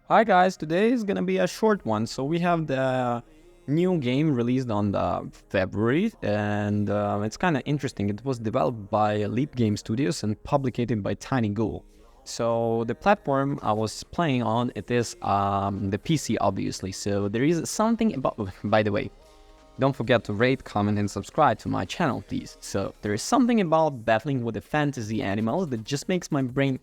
Hi guys, today is gonna be a short one. So we have the new game released on the February, and it's kind of interesting. It was developed by Leap Game Studios and published by Tiny Ghoul. So the platform I was playing on, it is the PC, obviously. So there is something about. By the way, don't forget to rate, comment, and subscribe to my channel, please. So there is something about battling with the fantasy animals that just makes my brain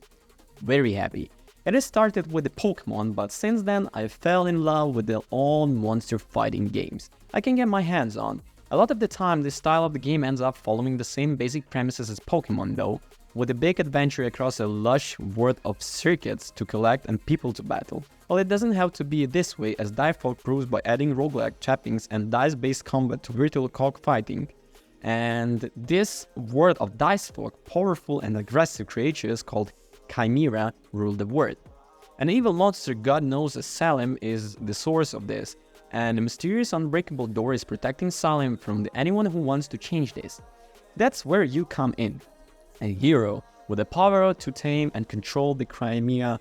very happy. It started with the Pokemon, but since then I fell in love with the all monster fighting games I can get my hands on. A lot of the time this style of the game ends up following the same basic premises as Pokemon though, with a big adventure across a lush world of circuits to collect and people to battle. Well, it doesn't have to be this way, as Dicefolk proves by adding roguelike trappings and dice-based combat to virtual cockfighting. And this world of Dicefolk, powerful and aggressive creatures called Chimera rule the world. An evil monster God knows as Salim is the source of this, and a mysterious unbreakable door is protecting Salim from anyone who wants to change this. That's where you come in. A hero with the power to tame and control the Crimea,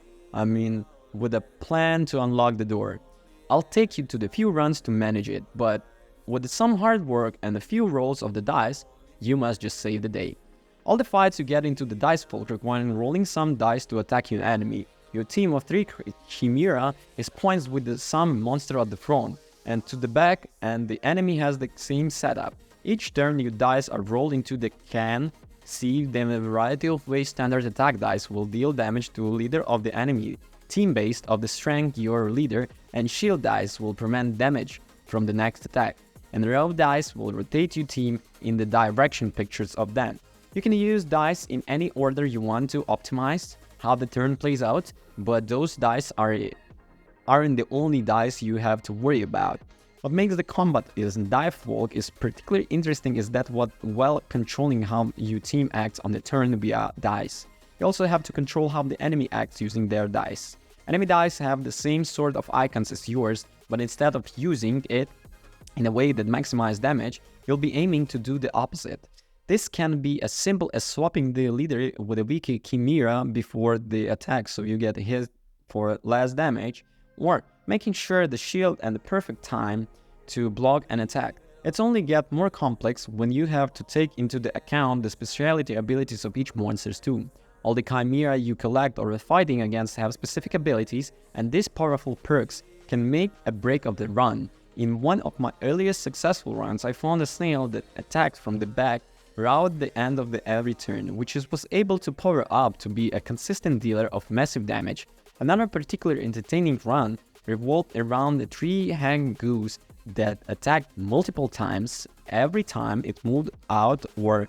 with a plan to unlock the door. I'll take you to the few runs to manage it, but with some hard work and a few rolls of the dice, you must just save the day. All the fights you get into the Dicefolk requiring rolling some dice to attack your enemy. Your team of 3 Chimera is points with some monster at the front and to the back, and the enemy has the same setup. Each turn your dice are rolled into the can. See them a variety of ways. Standard attack dice will deal damage to a leader of the enemy team based on the strength your leader, and shield dice will prevent damage from the next attack. And the row dice will rotate your team in the direction pictures of them. You can use dice in any order you want to optimize how the turn plays out, but those dice aren't the only dice you have to worry about. What makes the combat in Dicefolk is particularly interesting is that while controlling how your team acts on the turn via dice, you also have to control how the enemy acts using their dice. Enemy dice have the same sort of icons as yours, but instead of using it in a way that maximizes damage, you'll be aiming to do the opposite. This can be as simple as swapping the leader with a weak Chimera before the attack so you get hit for less damage, or making sure the shield and the perfect time to block an attack. It's only get more complex when you have to take into the account the specialty abilities of each monsters too. All the Chimera you collect or are fighting against have specific abilities, and these powerful perks can make a break of the run. In one of my earliest successful runs, I found a snail that attacked from the back around the end of every turn, which was able to power up to be a consistent dealer of massive damage. Another particularly entertaining run revolved around the 3 hang goose that attacked multiple times every time it moved out or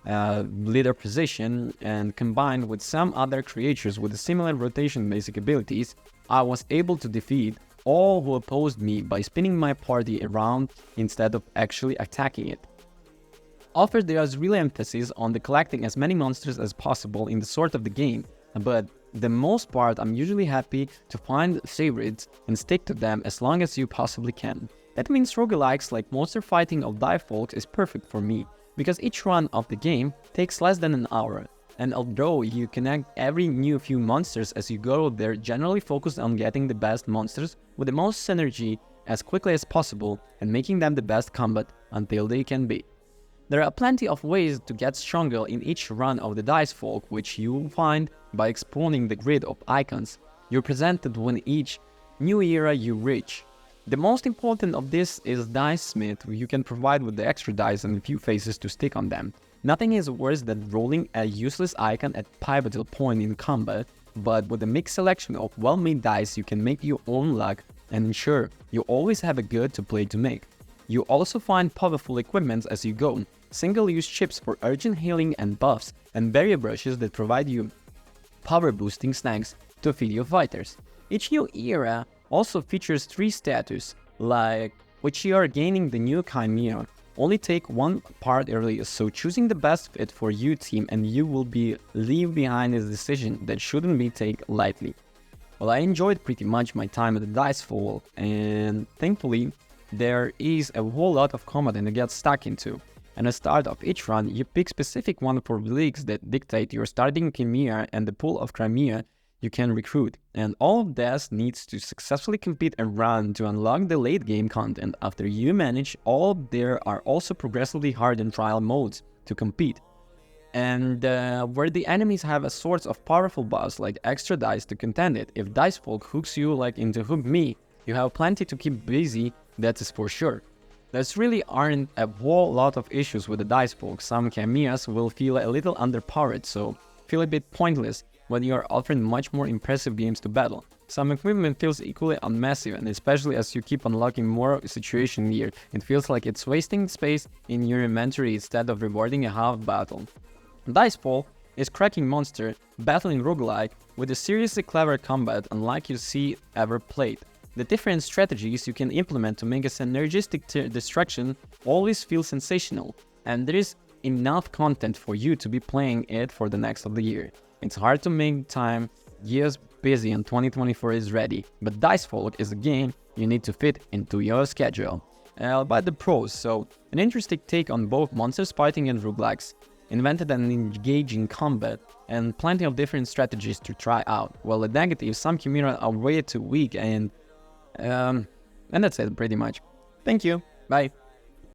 leader position, and combined with some other creatures with similar rotation basic abilities, I was able to defeat all who opposed me by spinning my party around instead of actually attacking it. Offers there is real emphasis on the collecting as many monsters as possible in the sort of the game, but the most part I'm usually happy to find favorites and stick to them as long as you possibly can. That means roguelikes like monster fighting of Dicefolk is perfect for me, because each run of the game takes less than an hour, and although you connect every new few monsters as you go, they're generally focused on getting the best monsters with the most synergy as quickly as possible and making them the best combat until they can be. There are plenty of ways to get stronger in each run of the Dicefolk, which you find by exploring the grid of icons you're presented when each new era you reach. The most important of this is Dice Smith, who you can provide with the extra dice and a few faces to stick on them. Nothing is worse than rolling a useless icon at pivotal point in combat, but with a mixed selection of well-made dice you can make your own luck and ensure you always have a good to play to make. You also find powerful equipment as you go, single-use chips for urgent healing and buffs, and barrier brushes that provide you power-boosting snacks to feed your fighters. Each new era also features 3 status, like which you are gaining the new Chimera. Only take one part early, so choosing the best fit for your team and you will be leave behind is a decision that shouldn't be taken lightly. Well, I enjoyed pretty much my time at the Dicefolk, and thankfully there is a whole lot of combat to get stuck into. At the start of each run, you pick specific one for leagues that dictate your starting Chimera and the pool of Crimea you can recruit, and all of this needs to successfully compete and run to unlock the late game content. After you manage all, there are also progressively hardened trial modes to compete, and where the enemies have a sort of powerful boss like extra dice to contend it. If Dicefolk hooks you like into Hook Me, you have plenty to keep busy, that is for sure. There's really aren't a whole lot of issues with the Dicefolk. Some cameos will feel a little underpowered, so feel a bit pointless when you are offering much more impressive games to battle. Some equipment feels equally unmassive, and especially as you keep unlocking more situation gear, it feels like it's wasting space in your inventory instead of rewarding a half battle. Dicefolk is cracking monster, battling roguelike, with a seriously clever combat unlike you see ever played. The different strategies you can implement to make a synergistic destruction always feel sensational, and there is enough content for you to be playing it for the next of the year. It's hard to make time, years busy, and 2024 is ready, but Dicefolk is a game you need to fit into your schedule. By the pros, so an interesting take on both monsters fighting and roguelikes, invented an engaging combat, and plenty of different strategies to try out. While the negatives, some community are way too weak, and that's it pretty much. Thank you, bye.